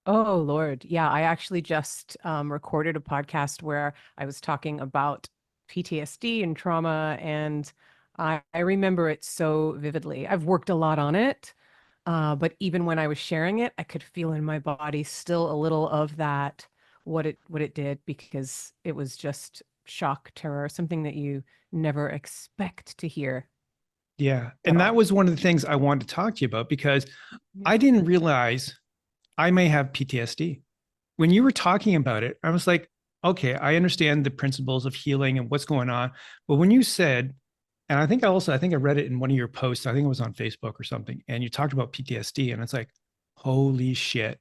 Oh, Lord. Yeah, I actually just recorded a podcast where I was talking about PTSD and trauma, and I remember it so vividly. I've worked a lot on it, but even when I was sharing it, I could feel in my body still a little of that, what it did, because it was just shock, terror, something that you never expect to hear Yeah. at And that all. was one of the things I wanted to talk to you about because Yeah. I didn't realize I may have PTSD. When you were talking about it, I was like, okay, I understand the principles of healing and what's going on. But when you said, and I think I read it in one of your posts, I think it was on Facebook or something, and you talked about PTSD, and it's like, holy shit,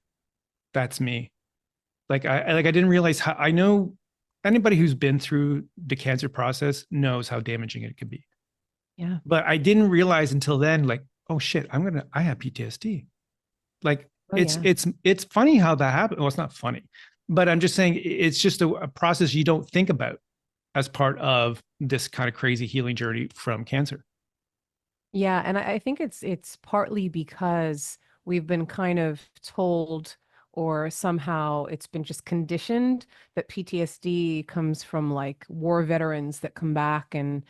that's me. Like I didn't realize how I know anybody who's been through the cancer process knows how damaging it can be. Yeah. But I didn't realize until then, like, oh shit, I have PTSD. Like Oh, yeah. it's funny how that happened. Well, it's not funny, but I'm just saying it's just a process you don't think about as part of this kind of crazy healing journey from cancer. Yeah, and I think it's partly because we've been kind of told, or somehow it's been just conditioned, that PTSD comes from like war veterans that come back, and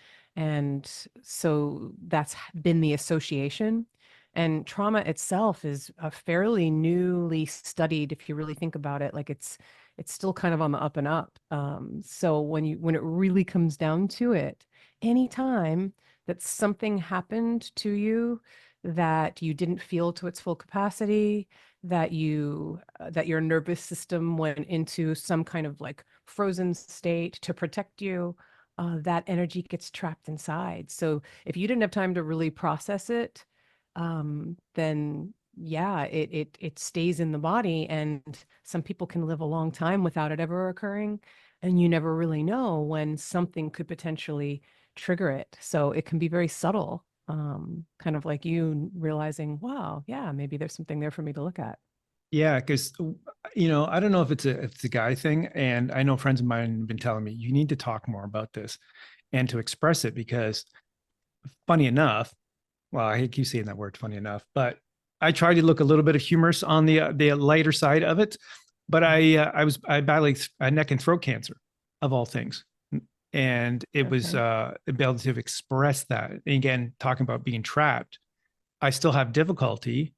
so that's been the association. And trauma itself is a fairly newly studied, if you really think about it. Like it's still kind of on the up and up. So when it really comes down to it, anytime that something happened to you that you didn't feel to its full capacity, that your nervous system went into some kind of like frozen state to protect you, that energy gets trapped inside. So if you didn't have time to really process it, then yeah, it stays in the body, and some people can live a long time without it ever occurring, and you never really know when something could potentially trigger it. So it can be very subtle, kind of like you realizing, wow, yeah, maybe there's something there for me to look at. Yeah, because I don't know if it's a guy thing, and I know friends of mine have been telling me you need to talk more about this and to express it because funny enough, well, I keep saying that word, funny enough, but I try to look a little bit of humorous on the lighter side of it. But I battled neck and throat cancer, of all things, and it was Okay. able to express that. And again, talking about being trapped, I still have difficulty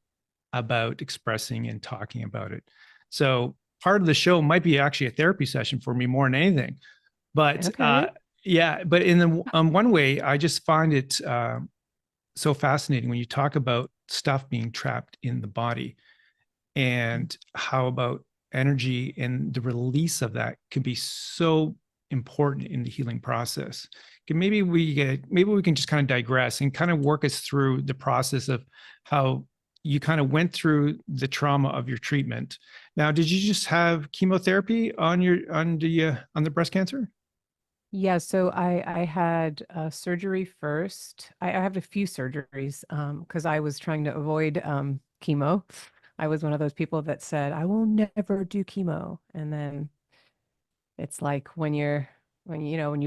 about expressing and talking about it. So part of the show might be actually a therapy session for me more than anything. But Okay. yeah, but in the one way, I just find it so fascinating when you talk about stuff being trapped in the body and how about energy and the release of that can be so important in the healing process. Maybe we can just kind of digress and kind of work us through the process of how you kind of went through the trauma of your treatment. Now, did you just have chemotherapy on the breast cancer? Yeah, so I had surgery first. I have a few surgeries because I was trying to avoid chemo. I was one of those people that said, I will never do chemo. And then it's like when you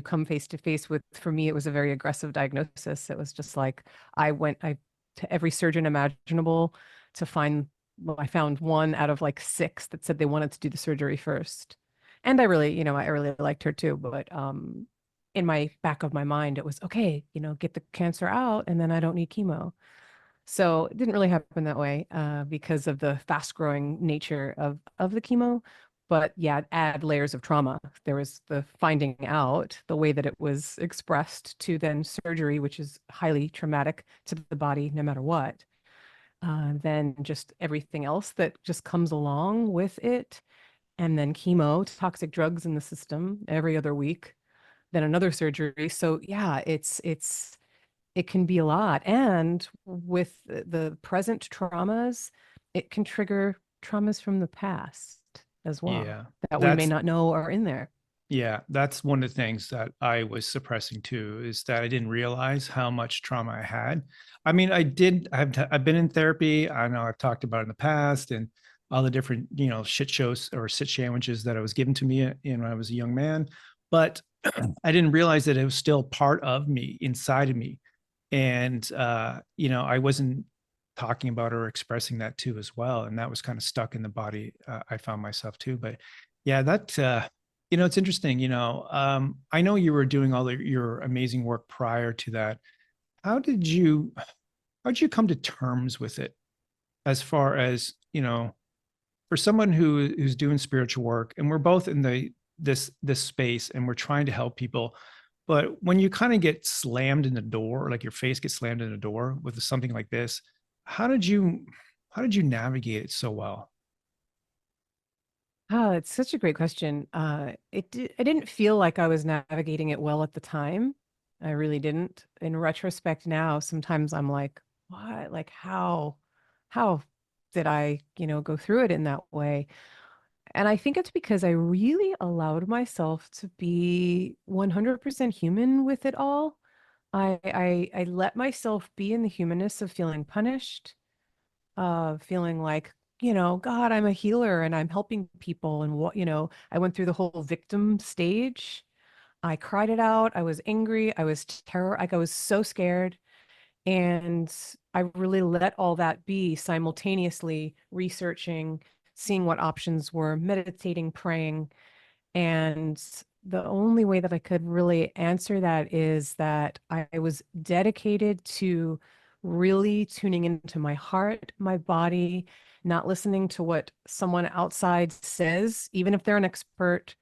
come face to face with, for me, it was a very aggressive diagnosis. It was just like I to every surgeon imaginable to find, well, I found one out of like six that said they wanted to do the surgery first. And I really liked her too, but in my back of my mind, it was okay, get the cancer out and then I don't need chemo. So it didn't really happen that way because of the fast growing nature of the chemo. But yeah, add layers of trauma. There was the finding out, the way that it was expressed, to then surgery, which is highly traumatic to the body, no matter what. Then just everything else that just comes along with it. And then chemo, toxic drugs in the system every other week, then another surgery. So yeah, it can be a lot. And with the present traumas, it can trigger traumas from the past as well Yeah, that we may that's not know are in there. yeah, that's one of the things that I was suppressing too, is that I didn't realize how much trauma I had. I mean, I've been in therapy. I know I've talked about it in the past and all the different, shit shows or sit sandwiches that I was given to me when I was a young man. But I didn't realize that it was still part of me, inside of me. And I wasn't talking about or expressing that too as well, and that was kind of stuck in the body. I found myself too, but yeah, that it's interesting. I know you were doing all your amazing work prior to that. How did you how did you come to terms with it, as far as for someone who's doing spiritual work, and we're both in this space and we're trying to help people, but when you kind of get slammed in the door, like your face gets slammed in the door with something like this, how did you how did you navigate it so well? Oh, it's such a great question. I didn't feel like I was navigating it well at the time. I really didn't. In retrospect now, sometimes I'm like, what? Like how did I, go through it in that way? And I think it's because I really allowed myself to be 100% human with it all. I let myself be in the humanness of feeling punished, feeling like, God, I'm a healer and I'm helping people. And I went through the whole victim stage. I cried it out. I was angry. I was terror. Like I was so scared. And I really let all that be simultaneously researching, seeing what options were, meditating, praying. And the only way that I could really answer that is that I was dedicated to really tuning into my heart, my body, not listening to what someone outside says, even if they're an expert,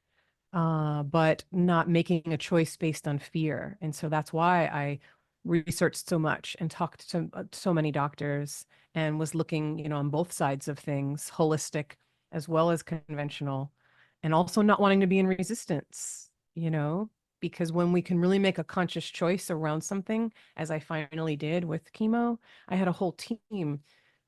but not making a choice based on fear. And so that's why I researched so much and talked to so many doctors and was looking, on both sides of things, holistic as well as conventional, and also not wanting to be in resistance, because when we can really make a conscious choice around something, as I finally did with chemo, I had a whole team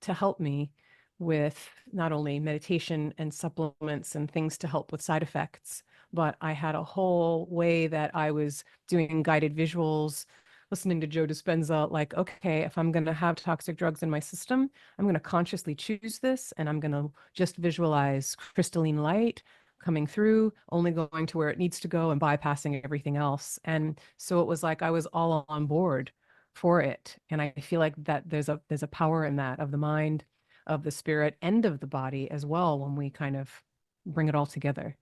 to help me with not only meditation and supplements and things to help with side effects, but I had a whole way that I was doing guided visuals, listening to Joe Dispenza, like, okay, if I'm going to have toxic drugs in my system, I'm going to consciously choose this and I'm going to just visualize crystalline light coming through, only going to where it needs to go and bypassing everything else. And so it was like I was all on board for it. And I feel like that there's a power in that, of the mind, of the spirit, and of the body as well, when we kind of bring it all together.